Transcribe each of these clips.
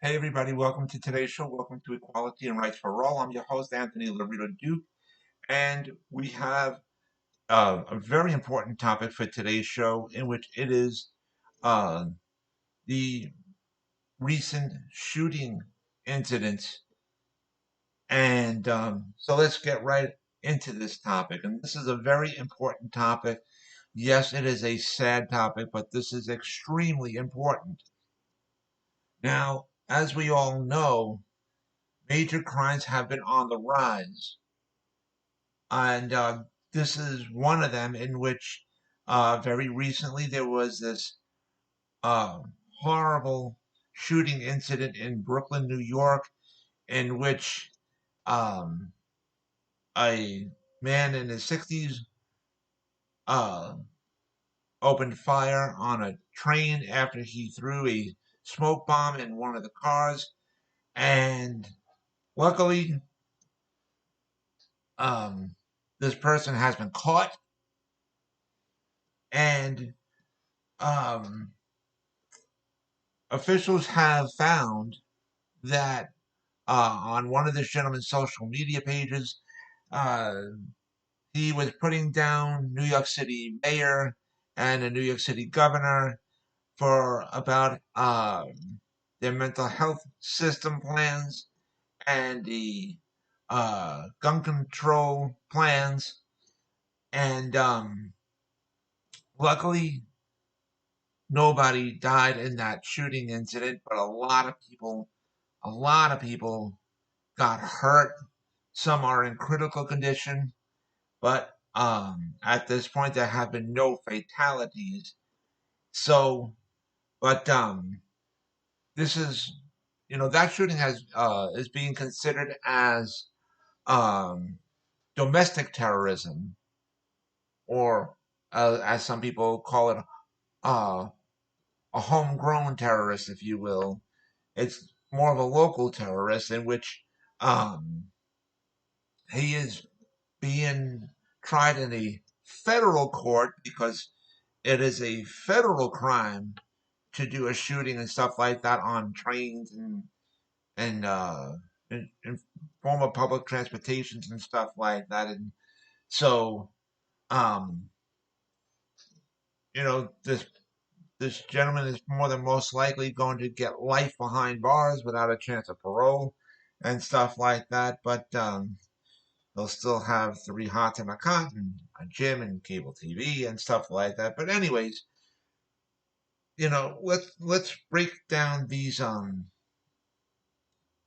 Hey everybody, welcome to today's show. Welcome to Equality and Rights for All. I'm your host, Anthony Lorito-Duke, and we have a very important topic for today's show, in which it is uh, the recent shooting incidents. And so let's get right into this topic. And this is a very important topic. Yes, it is a sad topic, but this is extremely important. Now, as we all know, major crimes have been on the rise. And this is one of them in which very recently there was this uh, horrible shooting incident in Brooklyn, New York, in which um, a man in his 60s uh, opened fire on a train after he threw a smoke bomb in one of the cars. And luckily, um, this person has been caught. And um, officials have found that on one of this gentleman's social media pages, uh, he was putting down New York City mayor and a New York City governor for about their mental health system plans and the gun control plans. And luckily, nobody died in that shooting incident, but a lot of people got hurt. Some are in critical condition, but at this point there have been no fatalities. So, but this is, that shooting has is being considered as um, domestic terrorism, or as some people call it, uh, a homegrown terrorist, if you will. It's more of a local terrorist in which um, he is being tried in a federal court because it is a federal crime to do a shooting and stuff like that on trains and form of public transportations and stuff like that. And so, um, this gentleman is more than most likely going to get life behind bars without a chance of parole and stuff like that. But they'll still have three hots and a cot and a gym and cable TV and stuff like that. But anyways, let's break down these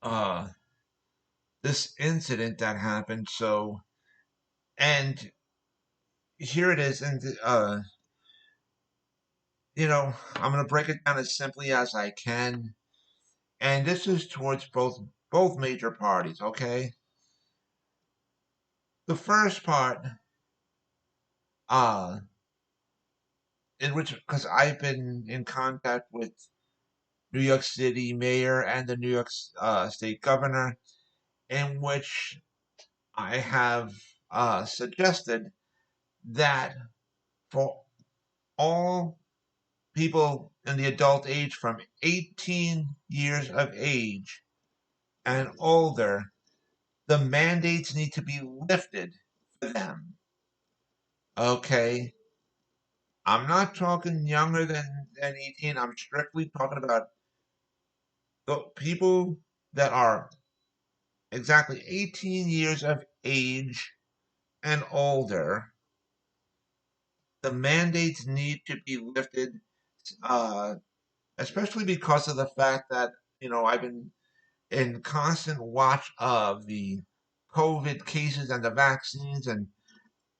uh this incident that happened. So, and here it is, and I'm gonna break it down as simply as I can. And this is towards both major parties, okay? The first part, uh, in which, because I've been in contact with New York City mayor and the New York state governor, in which I have suggested that for all people in the adult age from 18 years of age and older, the mandates need to be lifted for them. Okay? I'm not talking younger than 18. I'm strictly talking about the people that are exactly 18 years of age and older. The mandates need to be lifted, uh, especially because of the fact that, I've been in constant watch of the COVID cases and the vaccines. And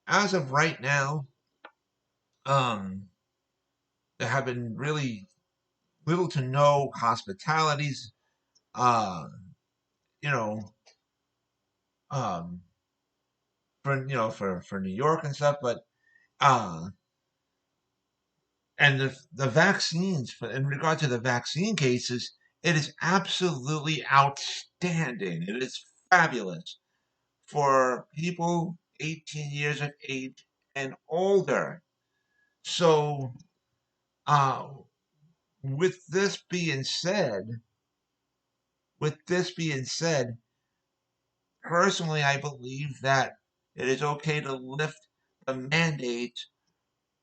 as of right now, um, there have been really little to no hospitalities, uh, you know, um, for New York and stuff. But uh, and the vaccines, in regard to the vaccine cases, it is absolutely outstanding. It is fabulous for people 18 years of age and older. So, uh, with this being said, with this being said, personally, I believe that it is okay to lift the mandate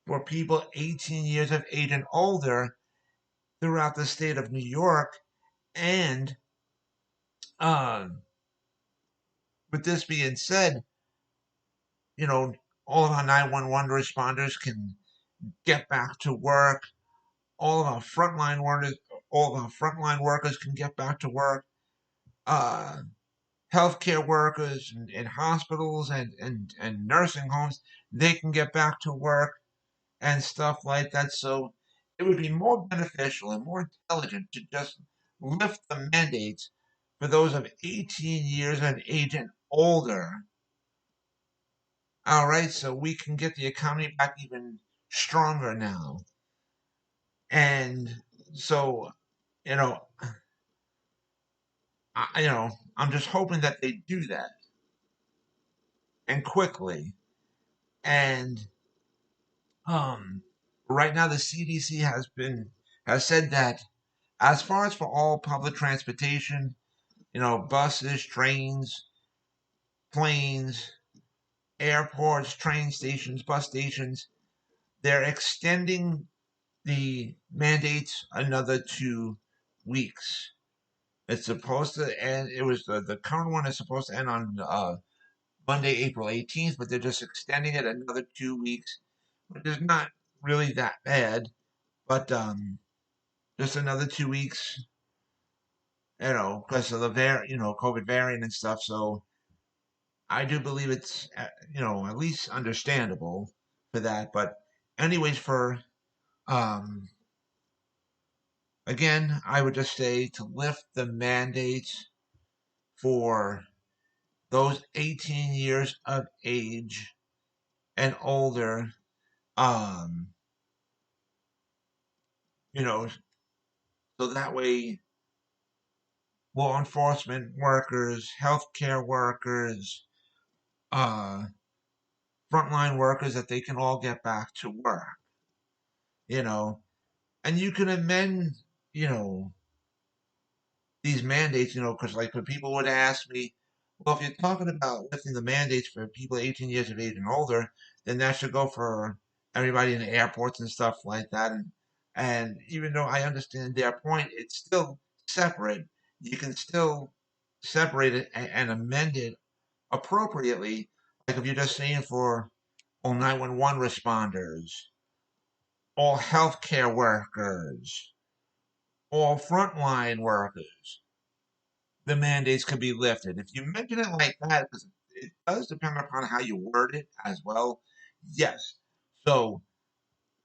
for people 18 years of age and older throughout the state of New York. And uh, with this being said, you know, all of our 911 responders can get back to work. All of our frontline workers, all of our frontline workers can get back to work. Uh, Healthcare workers in hospitals and nursing homes, they can get back to work and stuff like that. So it would be more beneficial and more intelligent to just lift the mandates for those of 18 years of age and older. All right, so we can get the economy back even stronger now. And so, you know, I'm just hoping that they do that and quickly. And right now the CDC has said that as far as for all public transportation, buses, trains, planes, airports, train stations, bus stations, they're extending the mandates another 2 weeks. It's supposed to end. It was the current one is supposed to end on Monday, April 18th, but they're just extending it another 2 weeks, which is not really that bad. But just another 2 weeks, because of the COVID variant and stuff. So I do believe it's at least understandable for that. But anyways, for um again, I would just say to lift the mandates for those 18 years of age and older. Um, you know, so that way law enforcement workers, healthcare workers, uh, frontline workers, that they can all get back to work. You know, and you can amend, you know, these mandates, because like when people would ask me, well, if you're talking about lifting the mandates for people 18 years of age and older, then that should go for everybody in the airports and stuff like that. And even though I understand their point, it's still separate. You can still separate it and amend it appropriately. Like if you're just saying for all 911 responders, all healthcare workers, all frontline workers, the mandates can be lifted. If you mention it like that, because it does depend upon how you word it as well. Yes. So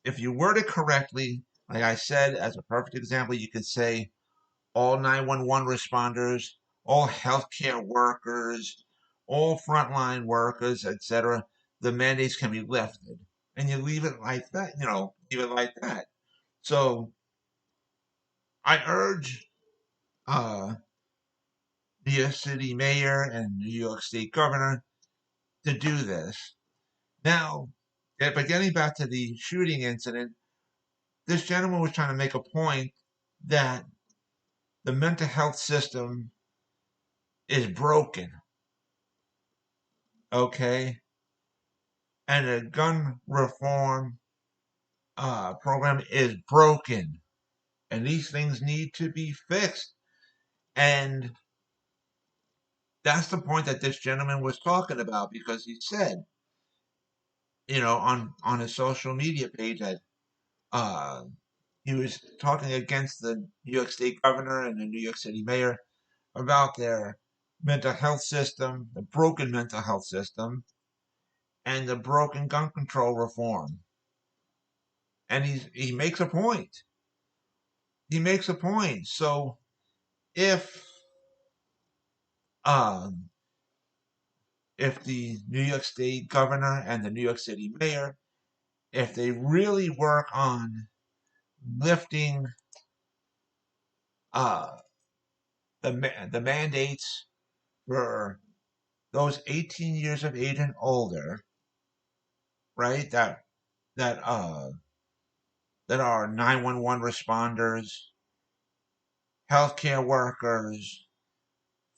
if you word it correctly, like I said, as a perfect example, you could say all 911 responders, all healthcare workers, all frontline workers, etc. The mandates can be lifted. And you leave it like that, leave it like that. So I urge uh, New York City mayor and New York State governor to do this. Now, but getting back to the shooting incident, this gentleman was trying to make a point that the mental health system is broken, okay? And the gun reform program is broken. And these things need to be fixed. And that's the point that this gentleman was talking about, because he said, on his social media page that uh, he was talking against the New York State governor and the New York City mayor about their mental health system, the broken mental health system, and the broken gun control reform. And he makes a point. He makes a point. So if um, if the New York State governor and the New York City mayor, if they really work on lifting uh, the mandates for those 18 years of age and older, right? That are 911 responders, healthcare workers,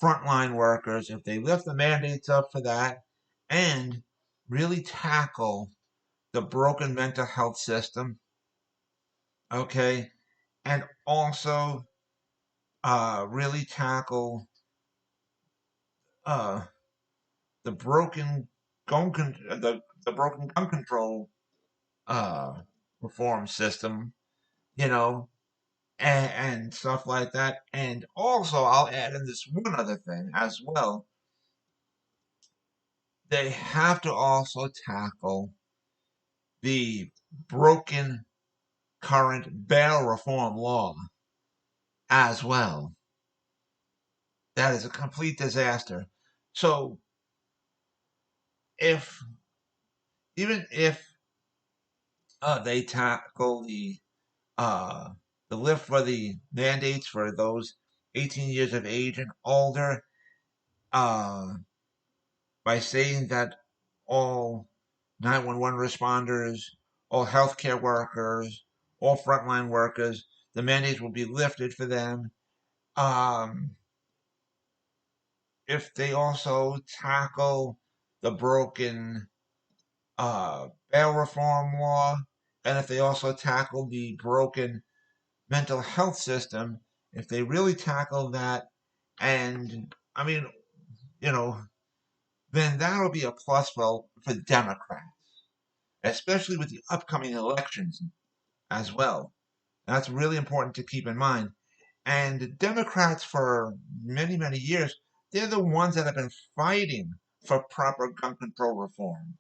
frontline workers, if they lift the mandates up for that and really tackle the broken mental health system, okay, and also really tackle uh, the broken the broken gun control uh, reform system, you know, and stuff like that. And also, I'll add in this one other thing as well. They have to also tackle the broken current bail reform law as well. That is a complete disaster. So, if even if they tackle uh, the lift for the mandates for those 18 years of age and older, uh, by saying that all 911 responders, all healthcare workers, all frontline workers, the mandates will be lifted for them. Um, if they also tackle the broken bail reform law, and if they also tackle the broken mental health system, if they really tackle that, and I mean, you know, then that'll be a plus for Democrats, especially with the upcoming elections as well. That's really important to keep in mind. And Democrats, for many, many years, they're the ones that have been fighting for proper gun control reform.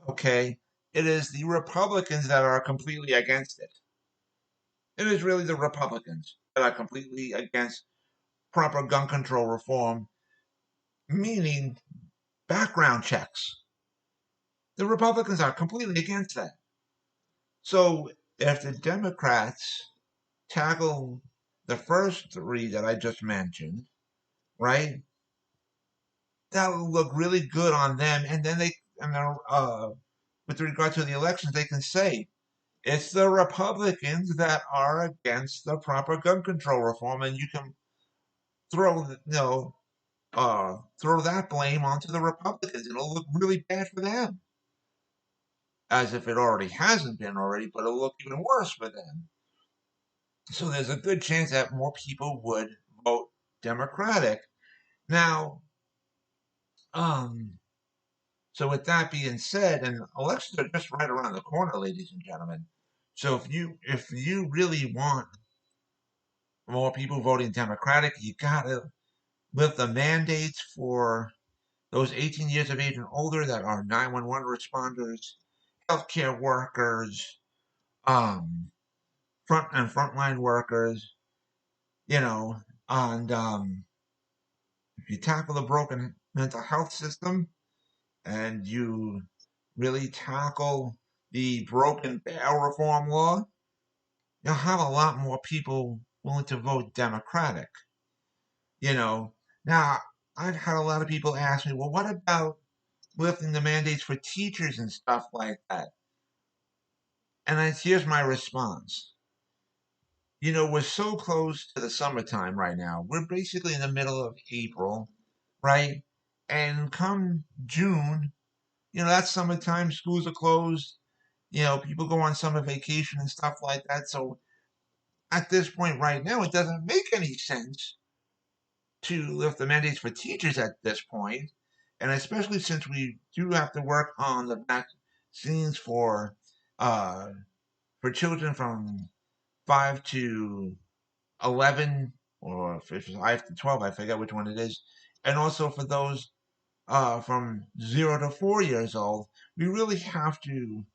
Okay? It is the Republicans that are completely against it. It is really the Republicans that are completely against proper gun control reform, meaning background checks. The Republicans are completely against that. So if the Democrats tackle the first three that I just mentioned, right, that will look really good on them. And then with regard to the elections, they can say it's the Republicans that are against the proper gun control reform, and you can throw throw that blame onto the Republicans. It'll look really bad for them, as if it already hasn't been already, but it'll look even worse for them. So there's a good chance that more people would vote Democratic. Now, um, so with that being said, and elections are just right around the corner, ladies and gentlemen. So if you really want more people voting Democratic, you gotta lift the mandates for those 18 years of age and older that are 911 responders, healthcare workers, um, frontline workers, you know, and if you tackle the broken mental health system and you really tackle the broken bail reform law, you'll have a lot more people willing to vote Democratic. You know, now I've had a lot of people ask me, well, what about lifting the mandates for teachers and stuff like that? And here's my response. We're so close to the summertime right now. We're basically in the middle of April, right? And come June, that's summertime, schools are closed, people go on summer vacation and stuff like that. So at this point right now, it doesn't make any sense to lift the mandates for teachers at this point, and especially since we do have to work on the vaccines uh, for children from 5 to 11, or 5 to 12, I forget which one it is, and also for those from 0 to 4 years old. We really have to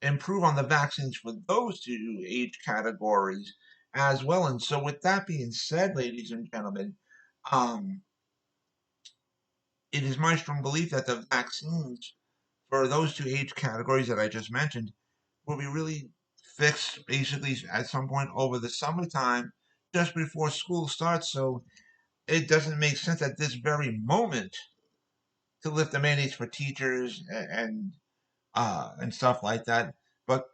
improve on the vaccines for those two age categories as well. And so, with that being said, ladies and gentlemen, um, it is my strong belief that the vaccines for those two age categories that I just mentioned will be really fixed basically at some point over the summertime, just before school starts. So it doesn't make sense at this very moment to lift the mandates for teachers and stuff like that. But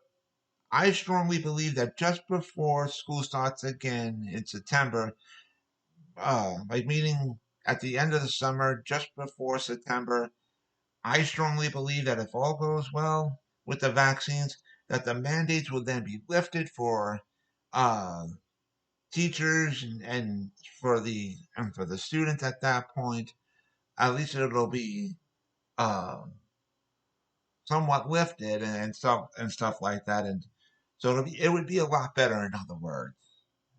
I strongly believe that just before school starts again in September, like meaning at the end of the summer, just before September, I strongly believe that if all goes well with the vaccines, that the mandates will then be lifted for uh, teachers and for the students at that point. At least it'll be uh, somewhat lifted and stuff like that, and so it would be a lot better. In other words,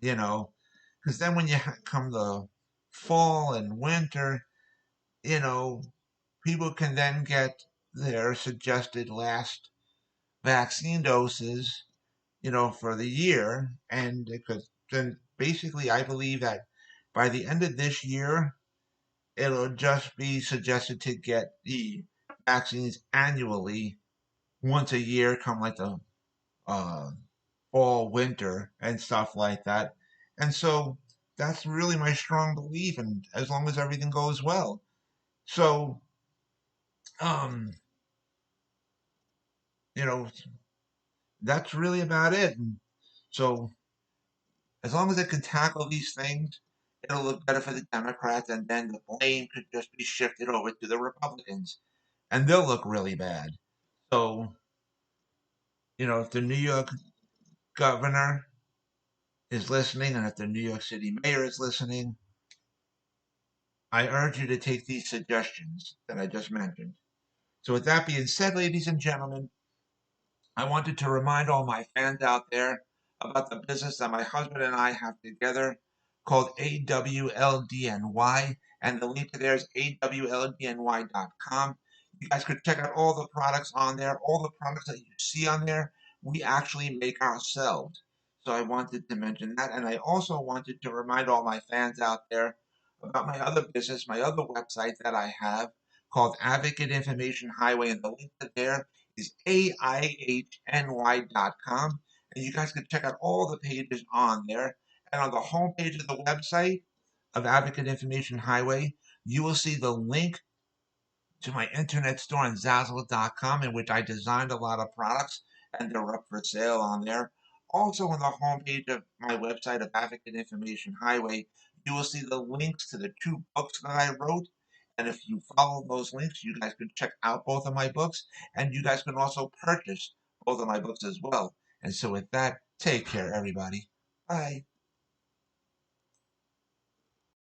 you know, because then when you come the fall and winter, you know, people can then get their suggested last vaccine doses, for the year. And because then basically, I believe that by the end of this year, it'll just be suggested to get the vaccines annually once a year, come like the uh, fall, winter, and stuff like that. And so that's really my strong belief, and as long as everything goes well. So, um, you know, that's really about it. And so, as long as it can tackle these things, it'll look better for the Democrats, and then the blame could just be shifted over to the Republicans, and they'll look really bad. So, if the New York governor is listening, and if the New York City mayor is listening, I urge you to take these suggestions that I just mentioned. So, with that being said, ladies and gentlemen, I wanted to remind all my fans out there about the business that my husband and I have together called AWLDNY, and the link to there is awldny.com. You guys could check out all the products on there. All the products that you see on there, we actually make ourselves. So I wanted to mention that. And I also wanted to remind all my fans out there about my other business, my other website that I have called Advocate Information Highway. And the link to there is AIHNY.com. And you guys can check out all the pages on there. And on the homepage of the website of Advocate Information Highway, you will see the link to my internet store on Zazzle.com, in which I designed a lot of products and they're up for sale on there. Also, on the homepage of my website of Advocate Information Highway, you will see the links to the two books that I wrote. And if you follow those links, you guys can check out both of my books, and you guys can also purchase both of my books as well. And so, with that, take care, everybody. Bye.